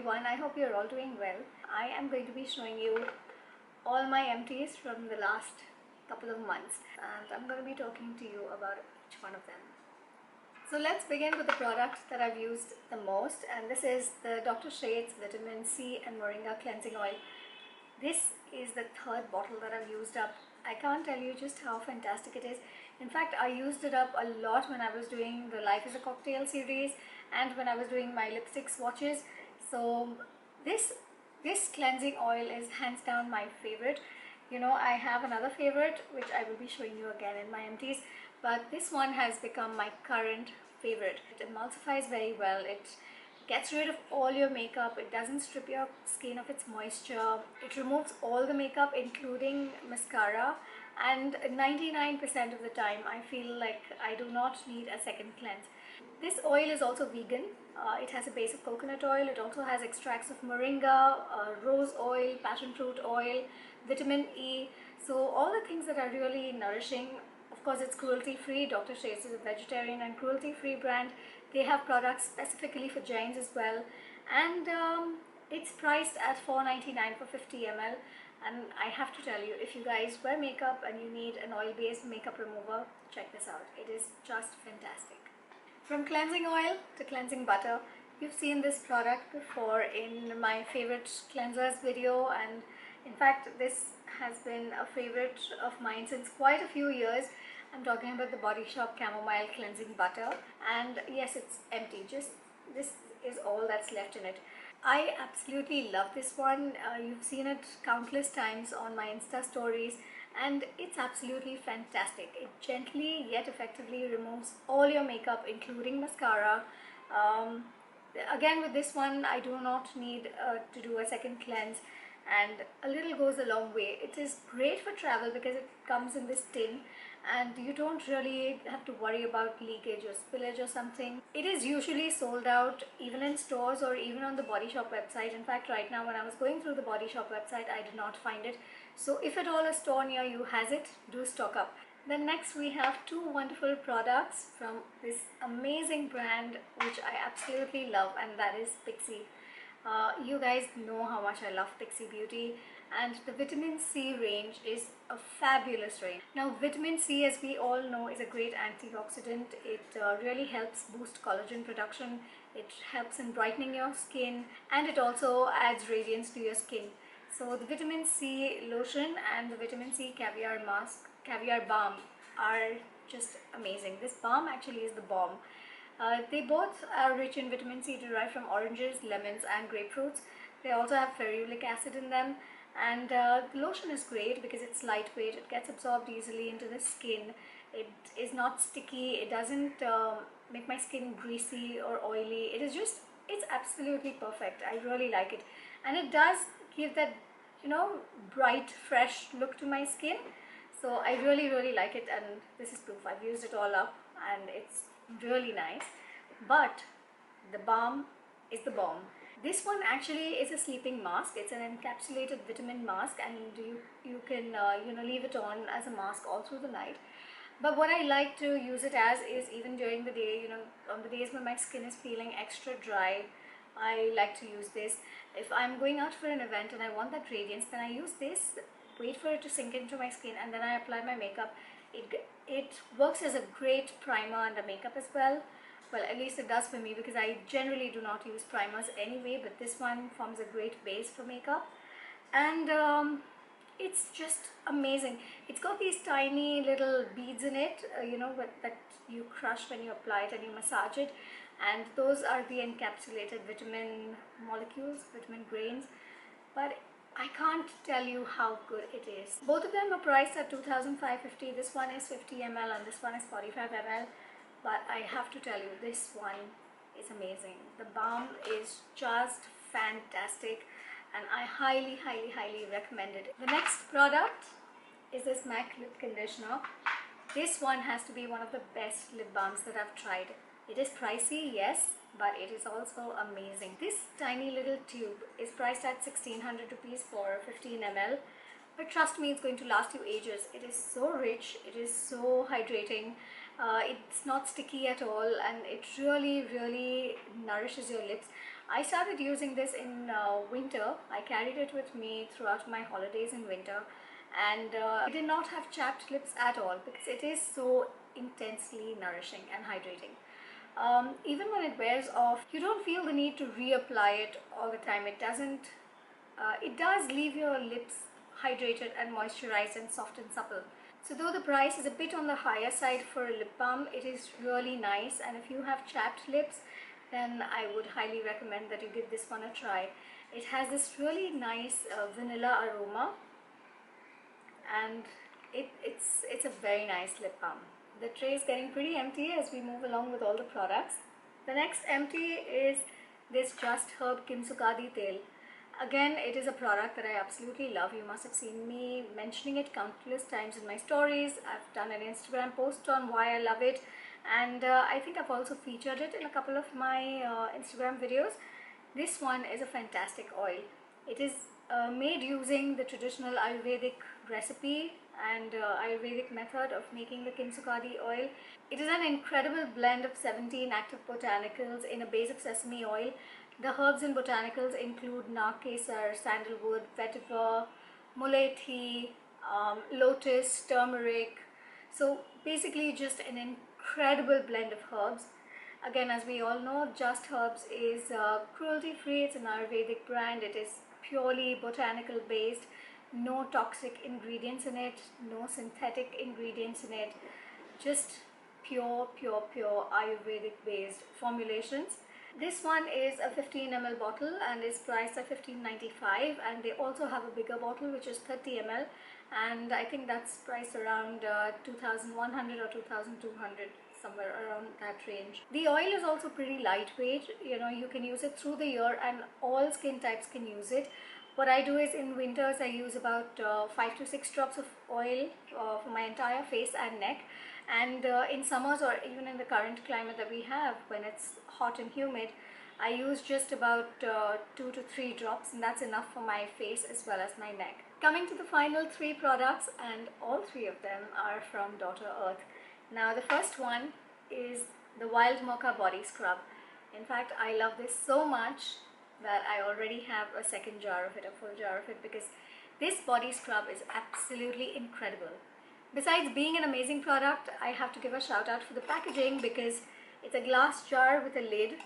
everyone, I hope you're all doing well. I am going to be showing you all my empties from the last couple of months, and I'm going to be talking to you about each one of them. So let's begin with the product that I've used the most, and this is the Dr. Sheth's Vitamin C and Moringa Cleansing Oil. This is the third bottle that I've used up. I can't tell you just how fantastic it is. In fact, I used it up a lot when I was doing the Life is a Cocktail series and when I was doing my lipstick swatches. So this cleansing oil is hands down my favorite. You know, I have another favorite which I will be showing you again in my empties, but this one has become my current favorite. It emulsifies very well. It gets rid of all your makeup. It doesn't strip your skin of its moisture. It removes all the makeup including mascara, and 99% of the time I feel like I do not need a second cleanse. This oil is also vegan. It has a base of coconut oil. It also has extracts of moringa, rose oil, passion fruit oil, vitamin E. So all the things that are really nourishing. Of course, it's cruelty free. Dr. Sheth's is a vegetarian and cruelty free brand. They have products specifically for Jains as well, and it's priced at $4.99 for 50 ml. And I have to tell you, if you guys wear makeup and you need an oil-based makeup remover, check this out. It is just fantastic. From cleansing oil to cleansing butter, you've seen this product before in my favorite cleansers video, and in fact this has been a favorite of mine since quite a few years. I'm talking about the Body Shop Chamomile Cleansing Butter, and yes, it's empty. Just this is all that's left in it. I absolutely love this one. You've seen it countless times on my Insta stories, and it's absolutely fantastic. It gently yet effectively removes all your makeup including mascara. Again, with this one I do not need to do a second cleanse, and a little goes a long way. It is great for travel because it comes in this tin and you don't really have to worry about leakage or spillage or something. It is usually sold out even in stores or even on the Body Shop website. In fact, right now when I was going through the Body Shop website, I did not find it. So if at all a store near you has it, do stock up. Then next we have two wonderful products from this amazing brand which I absolutely love, and that is Pixi. You guys know how much I love Pixi Beauty, and the vitamin C range is a fabulous range. Now, vitamin C, as we all know, is a great antioxidant. It really helps boost collagen production. It helps in brightening your skin, and it also adds radiance to your skin. So the vitamin C lotion and the vitamin C caviar balm are just amazing. This balm actually is the bomb. They both are rich in vitamin C derived from oranges, lemons and grapefruits. They also have ferulic acid in them, and the lotion is great because it's lightweight. It gets absorbed easily into the skin. It is not sticky. It doesn't make my skin greasy or oily. It's absolutely perfect. I really like it, and it does give that, you know, bright, fresh look to my skin. So I really like it, and this is proof. I've used it all up and it's really nice. But the balm is the bomb. This one actually is a sleeping mask. It's an encapsulated vitamin mask, and you can leave it on as a mask all through the night. But what I like to use it as is even during the day, on the days when my skin is feeling extra dry, I like to use this. If I'm going out for an event and I want that radiance, then I use this, wait for it to sink into my skin, and then I apply my makeup. It works as a great primer under makeup as well. Well, at least it does for me, because I generally do not use primers anyway, but this one forms a great base for makeup. And it's just amazing. It's got these tiny little beads in it, that you crush when you apply it and you massage it, and those are the encapsulated vitamin molecules, vitamin grains. But I can't tell you how good it is. Both of them are priced at $2,550. This one is 50 ml and this one is 45 ml. But I have to tell you, this one is amazing. The balm is just fantastic, and I highly recommend it. The next product is this MAC lip conditioner. This one has to be one of the best lip balms that I've tried. It is pricey, yes, but it is also amazing. This tiny little tube is priced at 1600 rupees for 15 ml. But trust me, it's going to last you ages. It is so rich, it is so hydrating, it's not sticky at all, and it really nourishes your lips. I started using this in winter. I carried it with me throughout my holidays in winter, and I did not have chapped lips at all because it is so intensely nourishing and hydrating. Even when it wears off, you don't feel the need to reapply it all the time. It doesn't. It does leave your lips hydrated and moisturized and soft and supple. So though the price is a bit on the higher side for a lip balm, it is really nice, and if you have chapped lips, then I would highly recommend that you give this one a try. It has this really nice vanilla aroma, and it's a very nice lip balm. The tray is getting pretty empty as we move along with all the products. The next empty is this Just Herb Kimsukadi Tel. Again, it is a product that I absolutely love. You must have seen me mentioning it countless times in my stories. I've done an Instagram post on why I love it, and I think I've also featured it in a couple of my Instagram videos. This one is a fantastic oil. It is made using the traditional Ayurvedic recipe and Ayurvedic method of making the Kimsukadi oil. It is an incredible blend of 17 active botanicals in a base of sesame oil. The herbs and botanicals include narkesar, sandalwood, vetiver, mulethi, lotus, turmeric. So basically just an incredible blend of herbs. Again, as we all know, Just Herbs is cruelty free. It's an Ayurvedic brand. It is purely botanical based, no toxic ingredients in it, no synthetic ingredients in it, just pure Ayurvedic based formulations. This one is a 15 ml bottle and is priced at $15.95, and they also have a bigger bottle which is 30 ml, and I think that's priced around 2,100 or 2,200, somewhere around that range. The oil is also pretty lightweight. You know, you can use it through the year and all skin types can use it. What I do is in winters I use about 5 to 6 drops of oil for my entire face and neck, and in summers or even in the current climate that we have when it's hot and humid, I use just about 2 to 3 drops, and that's enough for my face as well as my neck. Coming to the final 3 products, and all 3 of them are from Daughter Earth. Now the first one is the Wild Mocha Body Scrub. In fact, I love this so much that I already have a second jar of it, a full jar of it, because this body scrub is absolutely incredible. Besides being an amazing product, I have to give a shout out for the packaging, because it's a glass jar with a lid,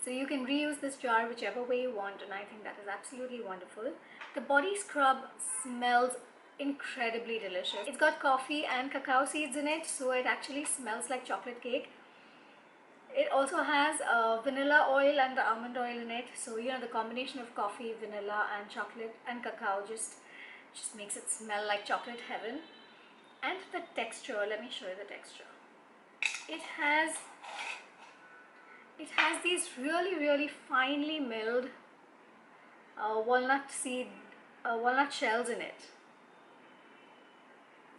so you can reuse this jar whichever way you want, and I think that is absolutely wonderful. The body scrub smells incredibly delicious. It's got coffee and cacao seeds in it, so it actually smells like chocolate cake. It also has vanilla oil and the almond oil in it, so you know, the combination of coffee, vanilla and chocolate and cacao just makes it smell like chocolate heaven. And the texture, let me show you the texture. It has these really finely milled walnut shells in it.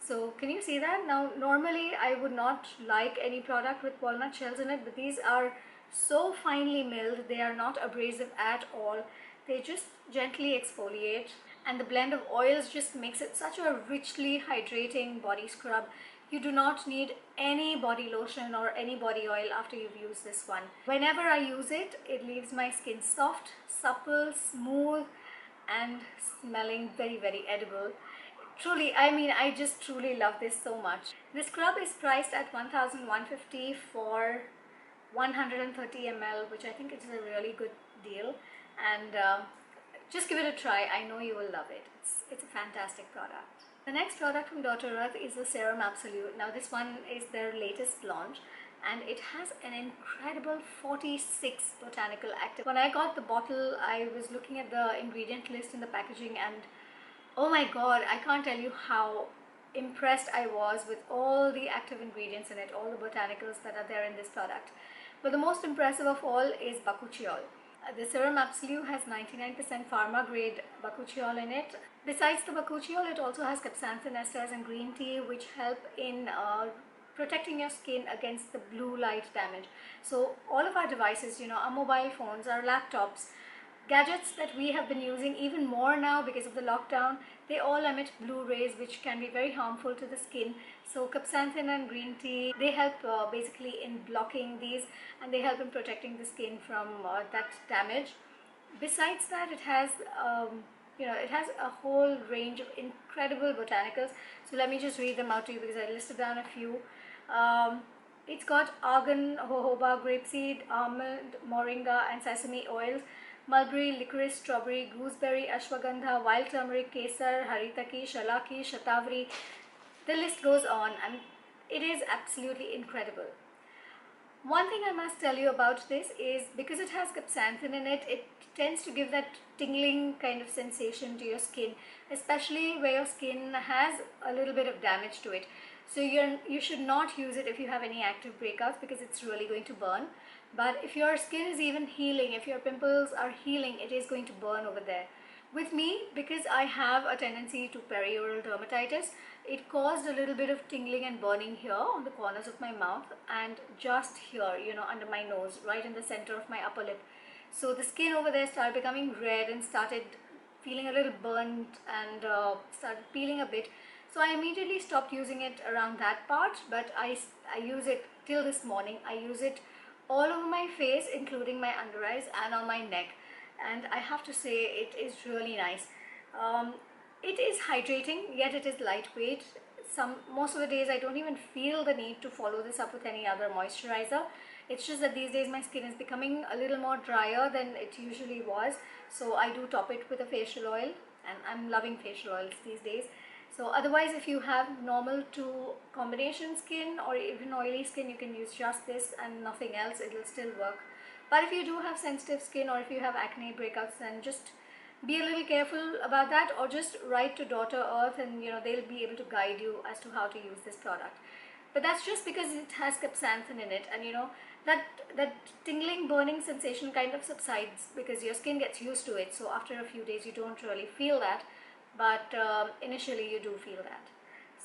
So can you see that? Now normally I would not like any product with walnut shells in it, but these are so finely milled, they are not abrasive at all. They just gently exfoliate, and the blend of oils just makes it such a richly hydrating body scrub. You do not need any body lotion or any body oil after you've used this one. Whenever I use it, it leaves my skin soft, supple, smooth and smelling very edible. Truly, I mean, I just truly love this so much. This scrub is priced at 1,150 for 130 ml, which I think is a really good deal. And just give it a try. I know you will love it. It's a fantastic product. The next product from Daughter Earth is the Serum Absolute. Now this one is their latest launch, and it has an incredible 46 botanical active. When I got the bottle, I was looking at the ingredient list in the packaging, and oh my god, I can't tell you how impressed I was with all the active ingredients in it, all the botanicals that are there in this product. But the most impressive of all is bakuchiol. The Serum Absolute has 99% pharma grade bakuchiol in it. Besides the bakuchiol, it also has capsaicin esters and green tea, which help in protecting your skin against the blue light damage. So all of our devices, you know, our mobile phones, our laptops, gadgets that we have been using even more now because of the lockdown, they all emit blue rays which can be very harmful to the skin. So capsaicin and green tea, they help basically in blocking these, and they help in protecting the skin from that damage. Besides that, it has it has a whole range of incredible botanicals. So let me just read them out to you because I listed down a few. um, it's got argan, jojoba, grapeseed, almond, moringa and sesame oils, mulberry, licorice, strawberry, gooseberry, ashwagandha, wild turmeric, kesar, haritaki, shalaki, shatavari. The list goes on, and it is absolutely incredible. One thing I must tell you about this is because it has capsaicin in it, it tends to give that tingling kind of sensation to your skin, especially where your skin has a little bit of damage to it. So you should not use it if you have any active breakouts because it's really going to burn. But if your skin is even healing, if your pimples are healing, it is going to burn over there. With me, because I have a tendency to perioral dermatitis, it caused a little bit of tingling and burning here on the corners of my mouth and just here, under my nose, right in the center of my upper lip. So the skin over there started becoming red and started feeling a little burnt and started peeling a bit. So I immediately stopped using it around that part, but I use it till this morning. I use it all over my face, including my under eyes and on my neck. And I have to say it is really nice. It is hydrating, yet it is lightweight. Most of the days I don't even feel the need to follow this up with any other moisturizer. It's just that these days my skin is becoming a little more drier than it usually was, so I do top it with a facial oil, and I'm loving facial oils these days. So otherwise, if you have normal to combination skin or even oily skin, you can use just this and nothing else. It will still work. But if you do have sensitive skin or if you have acne breakouts, then just be a little careful about that, or just write to Daughter Earth and they'll be able to guide you as to how to use this product. But that's just because it has capsaicin in it, and that tingling burning sensation kind of subsides because your skin gets used to it. So after a few days you don't really feel that, but initially you do feel that.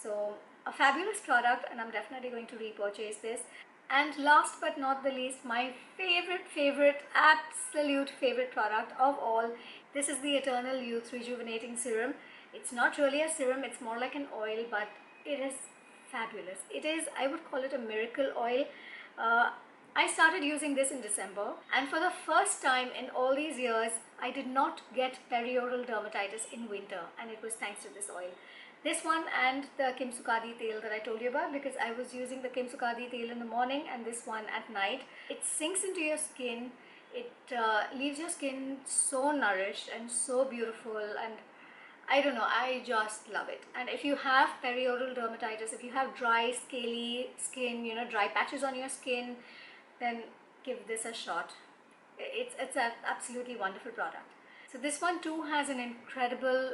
So a fabulous product, and I'm definitely going to repurchase this. And last but not the least, my favorite, absolute favorite product of all, this is the Eternal Youth Rejuvenating Serum. It's not really a serum, it's more like an oil, but it is fabulous. It is, I would call it a miracle oil. I started using this in December, and for the first time in all these years, I did not get perioral dermatitis in winter, and it was thanks to this oil. This one and the Kimsukadi Tel that I told you about, because I was using the Kimsukadi Tel in the morning and this one at night. It sinks into your skin, it leaves your skin so nourished and so beautiful, and I don't know, I just love it. And if you have perioral dermatitis, if you have dry, scaly skin, dry patches on your skin, then give this a shot. It's an absolutely wonderful product. So this one too has an incredible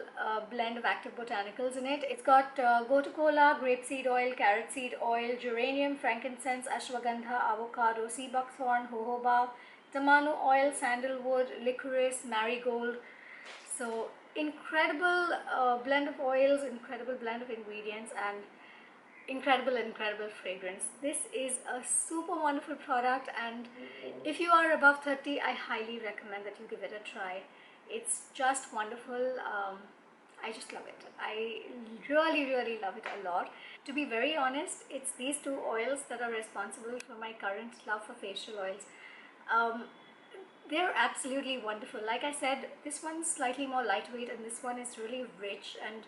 blend of active botanicals in it. It's got gotu kola, grapeseed oil, carrot seed oil, geranium, frankincense, ashwagandha, avocado, sea buckthorn, jojoba, tamanu oil, sandalwood, licorice, marigold. So incredible blend of oils, incredible blend of ingredients, and incredible fragrance. This is a super wonderful product, and if you are above 30, I highly recommend that you give it a try. It's just wonderful. I just love it. I really love it a lot. To be very honest, it's these two oils that are responsible for my current love for facial oils. They're absolutely wonderful. Like I said, this one's slightly more lightweight and this one is really rich, and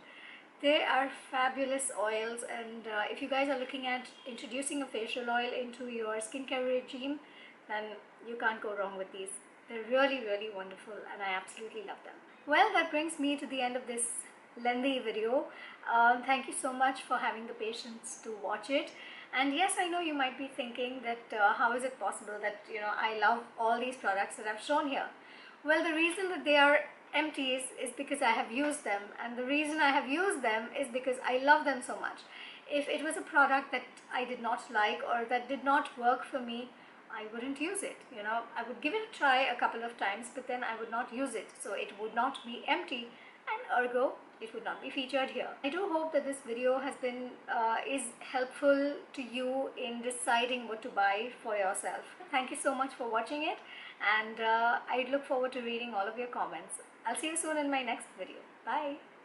they are fabulous oils. And if you guys are looking at introducing a facial oil into your skincare regime, then you can't go wrong with these. They're really wonderful, and I absolutely love them. Well, that brings me to the end of this lengthy video. Thank you so much for having the patience to watch it. And yes, I know you might be thinking that how is it possible that I love all these products that I've shown here. Well, the reason that they are empties is because I have used them, and the reason I have used them is because I love them so much. If it was a product that I did not like or that did not work for me, I wouldn't use it. I would give it a try a couple of times, but then I would not use it. So it would not be empty, and ergo it would not be featured here. I do hope that this video has been is helpful to you in deciding what to buy for yourself. Thank you so much for watching it, and I look forward to reading all of your comments. I'll see you soon in my next video. Bye.